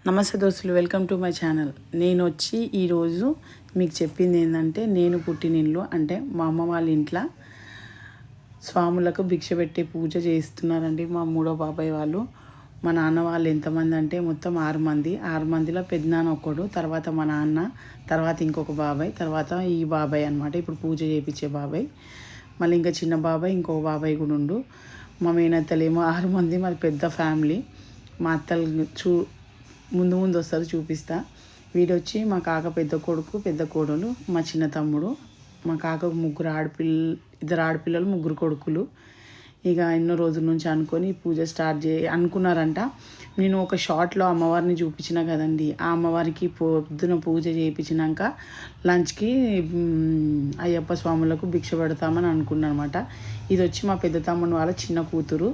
నమస్తే దోస్తులు, welcome to my channel. నేను వచ్చి ఈరోజు మీకు చెప్పింది ఏంటంటే, నేను పుట్టిన ఇల్లు అంటే మా అమ్మ వాళ్ళ ఇంట్లో స్వాములకు భిక్ష పెట్టి పూజ చేస్తున్నారండి మా మూడో బాబాయ్ వాళ్ళు. మా నాన్న వాళ్ళు ఎంతమంది అంటే మొత్తం 6 మంది. 6 మందిలో పెద్దనాన్న ఒకడు, తర్వాత మా నాన్న, తర్వాత ఇంకొక బాబాయ్, తర్వాత ఈ బాబాయ్ అనమాట, ఇప్పుడు పూజ చేయించే బాబాయ్. మళ్ళీ ఇంకా చిన్న బాబాయ్, ఇంకొక బాబాయ్ కూడా ఉండు. మా మేనత్తలేమో 6 మంది. మాది పెద్ద ఫ్యామిలీ. మా అత్తలు ముందు వస్తారు, చూపిస్తా. వీడొచ్చి మా కాక పెద్ద కొడుకు, పెద్ద కోడలు, మా చిన్న తమ్ముడు. మా కాకకు 2 ఆడపిల్లలు 3 కొడుకులు. ఇక ఎన్నో రోజుల నుంచి అనుకొని పూజ స్టార్ట్ అనుకున్నారంట. నేను ఒక షార్ట్లో అమ్మవారిని చూపించిన కదండి, ఆ అమ్మవారికి పొద్దున పూజ చేయించినాక లంచ్కి అయ్యప్ప స్వాములకు భిక్ష పెడతామని అనుకున్నాను అనమాట. ఇది వచ్చి మా పెద్ద తమ్ముడు వాళ్ళ చిన్న కూతురు.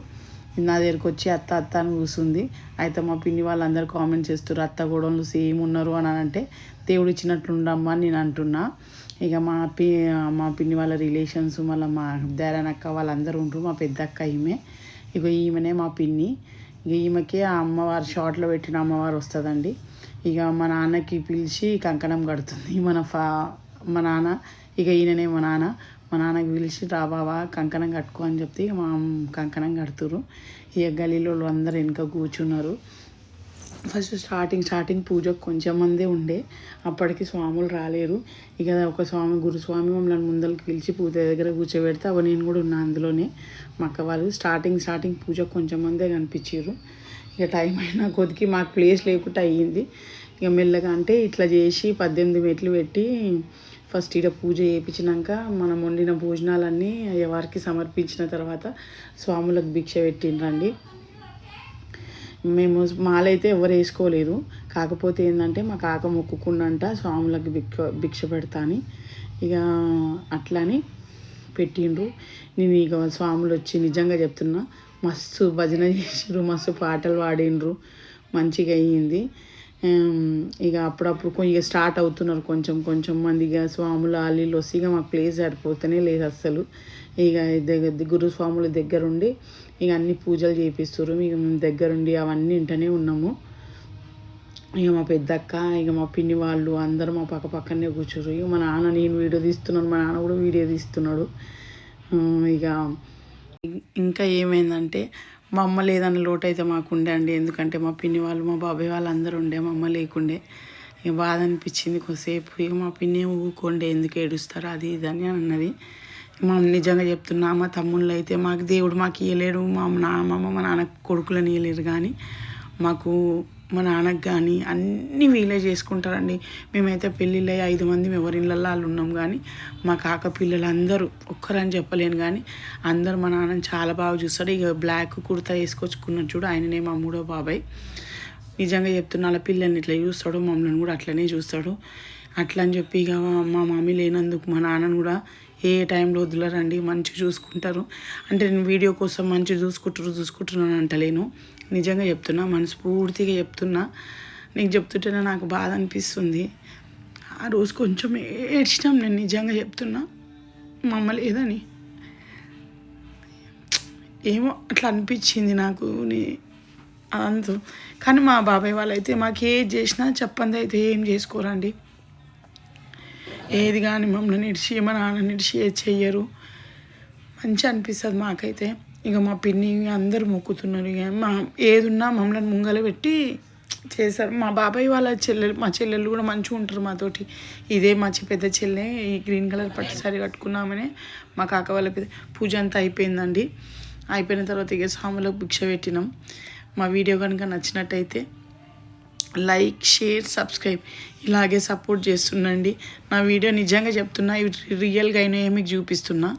నా దగ్గరికి వచ్చి అత్త అని కూర్చుంది. అయితే మా పిన్ని వాళ్ళందరూ కామెంట్ చేస్తారు, అత్త కోడళ్ళు సేమ్ ఉన్నారు అని అంటే దేవుడు ఇచ్చినట్లుండమ్మా అని నేను అంటున్నా. ఇక మా పిన్ని వాళ్ళ రిలేషన్స్, మళ్ళీ మా దారానక్క వాళ్ళందరూ ఉంటారు. మా పెద్ద అక్క ఇక ఈమెనే మా పిన్ని. ఇక ఈమెకి ఆ అమ్మవారు షార్ట్లో పెట్టిన అమ్మవారు వస్తుందండి. ఇక మా నాన్నకి పిలిచి కంకణం కడుతుంది మా నాన్న. ఇక ఈయననే మా నాన్నకి పిలిచి రా బావా కంకణం కట్టుకో అని చెప్తే ఇక మా కంకణం కడుతురు. ఇక గలీలో అందరూ వెనుక కూర్చున్నారు. ఫస్ట్ స్టార్టింగ్ పూజకు కొంచెం మందే ఉండే, అప్పటికి స్వాములు రాలేరు. ఇక ఒక గురుస్వామి మమ్మల్ని ముందరికి పిలిచి పూజ దగ్గర కూర్చోబెడితే నేను కూడా ఉన్నా అందులోనే. మా అక్క వాళ్ళు స్టార్టింగ్ పూజకు కొంచెం మందే కనిపించారు. ఇక టైం అయినా కొద్దికి మాకు ప్లేస్ లేకుండా అయ్యింది. ఇక మెల్లగా అంటే ఇట్లా చేసి 18 మెట్లు పెట్టి ఫస్ట్ ఇక్కడ పూజ చేయించినాక మనం వండిన భోజనాలన్నీ ఎవరికి సమర్పించిన తర్వాత స్వాములకు భిక్ష పెట్టిండ్రండి. మేము మాలైతే ఎవరు వేసుకోలేదు. కాకపోతే ఏంటంటే మా కాక మొక్కుకుండంట స్వాములకు భిక్ష పెడతా అని. ఇక అట్లని పెట్టిండ్రు. నేను ఇక స్వాములు వచ్చి నిజంగా చెప్తున్నా మస్తు భజన చేసిండ్రు, మస్తు పాటలు పాడిండ్రు, మంచిగా అయ్యింది. ఇక అప్పుడప్పుడు ఇక స్టార్ట్ అవుతున్నారు కొంచెం మంది. ఇక స్వాములు వాళ్ళు వస్తే ఇక మాకు ప్లేస్ సరిపోతూనే లేదు అస్సలు. ఇక గురుస్వాముల దగ్గరుండి ఇక అన్ని పూజలు చేపిస్తారు. ఇక మేము దగ్గరుండి అవన్నీ ఇంటనే ఉన్నాము. ఇక మా పెద్దక్క, ఇక మా పిన్ని వాళ్ళు అందరూ మా పక్కనే కూర్చోరు. ఇక మా నాన్న, నేను వీడియో తీస్తున్నాను, మా నాన్న కూడా వీడియో తీస్తున్నాడు. ఇక ఇంకా ఏమైందంటే మా అమ్మ లేదన్న లోటు అయితే మాకు ఉండే అండి. ఎందుకంటే మా పిన్ని వాళ్ళు, మా బాబాయ్ వాళ్ళు అందరూ ఉండే, మా అమ్మ లేకుండే. ఇక బాధ అనిపించింది కొద్దిసేపు. ఇక మా పిన్ని ఊకోండే, ఎందుకు ఏడుస్తారు అది ఇది అని అన్నది. మా నిజంగా చెప్తున్నా, మా తమ్ముళ్ళు అయితే మాకు దేవుడు మాకు ఇవ్వలేడు. మా నాన్న కొడుకులని ఇవ్వలేరు, కానీ మాకు మా నాన్నకు కానీ అన్నీ వీలే చేసుకుంటారండి. మేమైతే పెళ్ళిళ్ళు 5 మంది ఎవరి ఇళ్ళల్లో వాళ్ళు ఉన్నాం, కానీ మా కాక పిల్లలు అందరూ ఒక్కరని చెప్పలేను, కానీ అందరూ మా నాన్నని చాలా బాగా చూస్తాడు. ఇక బ్లాక్ కుర్తా వేసుకొచ్చుకున్నాడు చూడు, ఆయననే మా మూడో బాబాయ్. నిజంగా చెప్తున్నా, వాళ్ళ పిల్లల్ని ఇట్లా చూస్తాడు, మమ్మల్ని కూడా అట్లనే చూస్తాడు. అట్లా అని చెప్పి ఇక మా మమ్మీ లేనందుకు మా నాన్నను కూడా ఏ టైంలో వదిలేరండి, మంచిగా చూసుకుంటారు. అంటే నేను వీడియో కోసం మంచిగా చూసుకుంటున్నాను అంటలేను, నిజంగా చెప్తున్నా, మనస్ఫూర్తిగా చెప్తున్నా. నీకు చెప్తుంటేనే నాకు బాధ అనిపిస్తుంది. ఆ రోజు కొంచెం ఏడ్చినాం, నేను నిజంగా చెప్తున్నా, మా అమ్మ లేదని. ఏమో అట్లా అనిపించింది నాకు అంత. కానీ మా బాబాయ్ వాళ్ళు అయితే మాకు ఏది చేసినా చెప్పంది అయితే ఏం చేసుకోరండి. ఏది కానీ మమ్మల్ని నిడిచి, మా నాన్న నిడిచి ఏది చెయ్యరు. మంచిగా అనిపిస్తుంది మాకైతే. ఇక మా పిన్ని అందరూ మొక్కుతున్నారు. ఇక ఏది ఉన్నా మమ్మల్ని ముంగల పెట్టి చేశారు. మా బాబాయ్ వాళ్ళ మా చెల్లెళ్ళు కూడా మంచిగా ఉంటారు మాతోటి. ఇదే మా పెద్ద చెల్లె, ఈ గ్రీన్ కలర్ పట్టు సారీ కట్టుకున్నామనే మా కాక వాళ్ళ పూజ అంతా అయిపోయిందండి. అయిపోయిన తర్వాత ఇక స్వాములకు భిక్ష పెట్టినాం. మా వీడియో కనుక నచ్చినట్టయితే లైక్, షేర్, సబ్స్క్రైబ్ ఇలాగే సపోర్ట్ చేస్తుండండి. నా వీడియో నిజంగా చెప్తున్నా, ఇవి రియల్గా అయినా మీకు చూపిస్తున్నా.